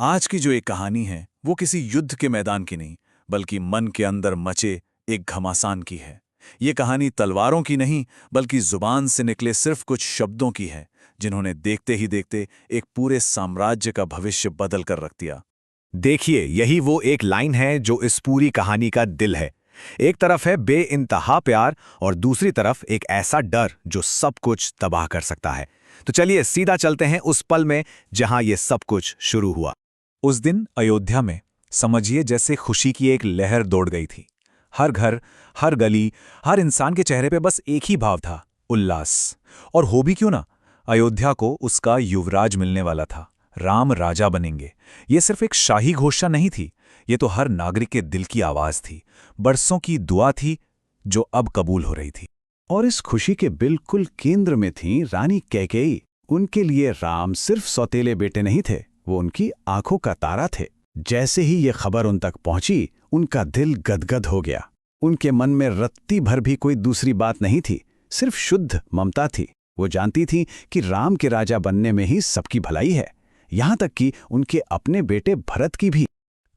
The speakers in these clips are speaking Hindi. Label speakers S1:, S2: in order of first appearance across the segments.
S1: आज की जो एक कहानी है वो किसी युद्ध के मैदान की नहीं, बल्कि मन के अंदर मचे एक घमासान की है। ये कहानी तलवारों की नहीं, बल्कि जुबान से निकले सिर्फ कुछ शब्दों की है, जिन्होंने देखते ही देखते एक पूरे साम्राज्य का भविष्य बदल कर रख दिया।
S2: देखिए, यही वो एक लाइन है जो इस पूरी कहानी का दिल है। एक तरफ है बेइंतहा प्यार और दूसरी तरफ एक ऐसा डर जो सब कुछ तबाह कर सकता है। तो चलिए सीधा चलते हैं उस पल में जहां ये सब कुछ शुरू हुआ।
S1: उस दिन अयोध्या में समझिए जैसे खुशी की एक लहर दौड़ गई थी। हर घर, हर गली, हर इंसान के चेहरे पे बस एक ही भाव था, उल्लास। और हो भी क्यों ना, अयोध्या को उसका युवराज मिलने वाला था, राम राजा बनेंगे। ये सिर्फ एक शाही घोषणा नहीं थी, ये तो हर नागरिक के दिल की आवाज थी, बरसों की दुआ थी जो अब कबूल हो रही थी।
S3: और इस खुशी के बिल्कुल केंद्र में थी रानी कैकेयी। उनके लिए राम सिर्फ सौतेले बेटे नहीं थे, वो उनकी आंखों का तारा थे। जैसे ही ये खबर उन तक पहुंची, उनका दिल गदगद हो गया। उनके मन में रत्ती भर भी कोई दूसरी बात नहीं थी, सिर्फ शुद्ध ममता थी। वो जानती थी कि राम के राजा बनने में ही सबकी भलाई है, यहां तक कि उनके अपने बेटे भरत की भी।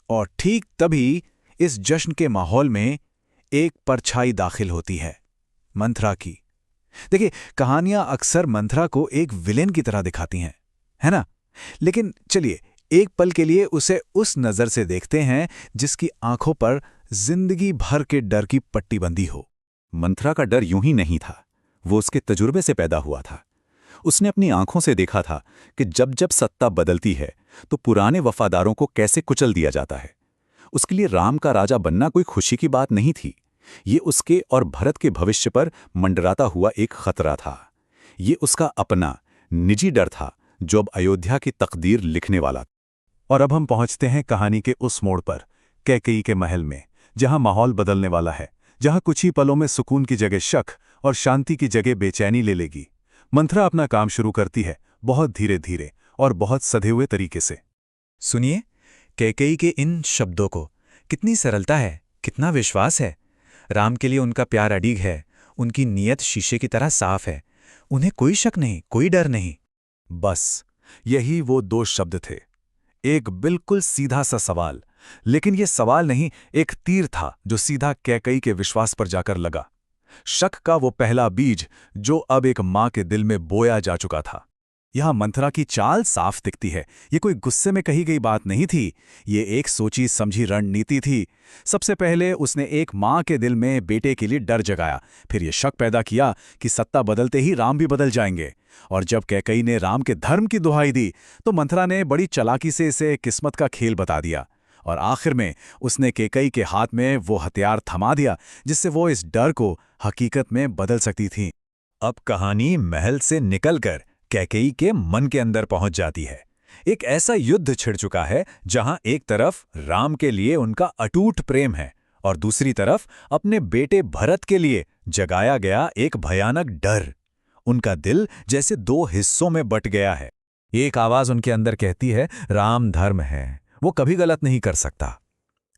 S1: और ठीक तभी इस जश्न के माहौल में एक परछाई दाखिल होती है, मंथरा की। देखिए, कहानियां अक्सर मंथरा को एक विलेन की तरह दिखाती हैं, है ना? लेकिन चलिए एक पल के लिए उसे उस नजर से देखते हैं जिसकी आंखों पर जिंदगी भर के डर की पट्टी बंधी हो।
S4: मंथरा का डर यूं ही नहीं था, वो उसके तजुर्बे से पैदा हुआ था। उसने अपनी आंखों से देखा था कि जब जब सत्ता बदलती है तो पुराने वफादारों को कैसे कुचल दिया जाता है। उसके लिए राम का राजा बनना कोई खुशी की बात नहीं थी, ये उसके और भरत के भविष्य पर मंडराता हुआ एक खतरा था। ये उसका अपना निजी डर था जो अब अयोध्या की तकदीर लिखने वाला।
S1: और अब हम पहुंचते हैं कहानी के उस मोड़ पर, कैकेयी के महल में, जहां माहौल बदलने वाला है, जहां कुछ ही पलों में सुकून की जगह शक और शांति की जगह बेचैनी ले लेगी। मंथरा अपना काम शुरू करती है, बहुत धीरे धीरे और बहुत सधे हुए तरीके से।
S5: सुनिए कैकेयी के इन शब्दों को, कितनी सरलता है, कितना विश्वास है। राम के लिए उनका प्यार अडिग है, उनकी नीयत शीशे की तरह साफ है, उन्हें कोई शक नहीं, कोई डर नहीं।
S1: बस यही वो दो शब्द थे, एक बिल्कुल सीधा सा सवाल। लेकिन यह सवाल नहीं, एक तीर था जो सीधा कैकेयी के विश्वास पर जाकर लगा। शक का वो पहला बीज जो अब एक मां के दिल में बोया जा चुका था। यहां मंथरा की चाल साफ दिखती है, ये कोई गुस्से में कही गई बात नहीं थी, ये एक सोची समझी रणनीति थी। सबसे पहले उसने एक मां के दिल में बेटे के लिए डर जगाया, फिर ये शक पैदा किया कि सत्ता बदलते ही राम भी बदल जाएंगे। और जब कैकेयी ने राम के धर्म की दुहाई दी तो मंथरा ने बड़ी चालाकी से इसे किस्मत का खेल बता दिया। और आखिर में उसने कैकेयी के हाथ में वो हथियार थमा दिया जिससे वो इस डर को हकीकत में बदल सकती थी।
S2: अब कहानी महल से निकलकर कैकेयी के मन के अंदर पहुंच जाती है। एक ऐसा युद्ध छिड़ चुका है जहां एक तरफ राम के लिए उनका अटूट प्रेम है और दूसरी तरफ अपने बेटे भरत के लिए जगाया गया एक भयानक डर। उनका दिल जैसे दो हिस्सों में बट गया है। एक आवाज उनके अंदर कहती है, राम धर्म है, वो कभी गलत नहीं कर सकता।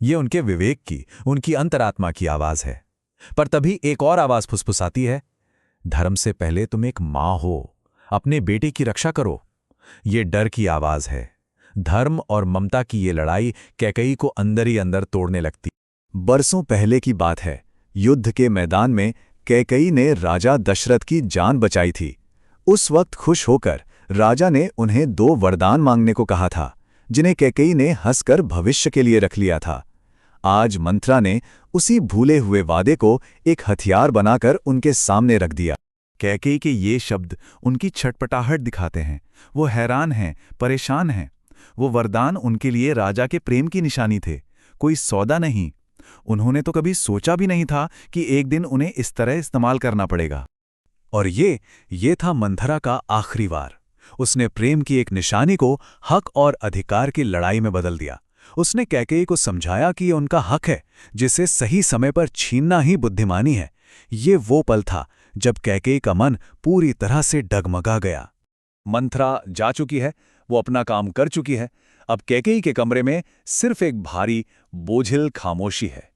S2: ये उनके विवेक की, उनकी अंतरात्मा की आवाज है। पर तभी एक और आवाज फुसफुसाती है, धर्म से पहले तुम एक मां हो, अपने बेटे की रक्षा करो। ये डर की आवाज है। धर्म और ममता की ये लड़ाई कैकेयी को अंदर ही अंदर तोड़ने लगती।
S4: बरसों पहले की बात है, युद्ध के मैदान में कैकेयी ने राजा दशरथ की जान बचाई थी। उस वक्त खुश होकर राजा ने उन्हें 2 वरदान मांगने को कहा था, जिन्हें कैकेयी ने हंसकर भविष्य के लिए रख लिया था। आज मंथरा ने उसी भूले हुए वादे को एक हथियार बनाकर उनके सामने रख दिया।
S1: कैकेयी के ये शब्द उनकी छटपटाहट दिखाते हैं। वो हैरान हैं, परेशान हैं। वो वरदान उनके लिए राजा के प्रेम की निशानी थे, कोई सौदा नहीं। उन्होंने तो कभी सोचा भी नहीं था कि एक दिन उन्हें इस तरह इस्तेमाल करना पड़ेगा। और ये था मंथरा का आखिरी वार। उसने प्रेम की एक निशानी को हक और अधिकार की लड़ाई में बदल दिया। उसने कैकेयी को समझाया कि ये उनका हक है, जिसे सही समय पर छीनना ही बुद्धिमानी है। ये वो पल था जब कैकेयी का मन पूरी तरह से डगमगा गया। मंथरा जा चुकी है, वो अपना काम कर चुकी है। अब कैकेयी के कमरे में सिर्फ एक भारी बोझिल खामोशी है।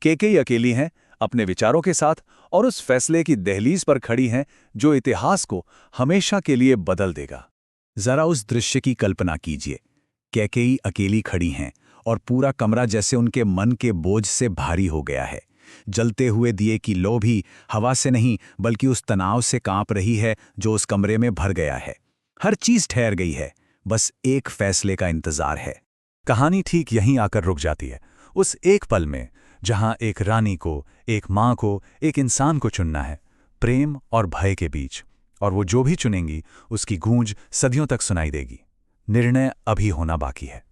S1: कैकेयी अकेली हैं, अपने विचारों के साथ, और उस फैसले की दहलीज पर खड़ी हैं जो इतिहास को हमेशा के लिए बदल देगा। जरा उस दृश्य की कल्पना कीजिए।
S3: कैकेयी अकेली खड़ी हैं और पूरा कमरा जैसे उनके मन के बोझ से भारी हो गया है। जलते हुए दिए की लौ भी हवा से नहीं बल्कि उस तनाव से कांप रही है जो उस कमरे में भर गया है। हर चीज ठहर गई है, बस एक फैसले का इंतजार है।
S1: कहानी ठीक यहीं आकर रुक जाती है, उस एक पल में जहां एक रानी को, एक मां को, एक इंसान को चुनना है, प्रेम और भय के बीच, और वो जो भी चुनेंगी उसकी गूंज सदियों तक सुनाई देगी। निर्णय अभी होना बाकी है।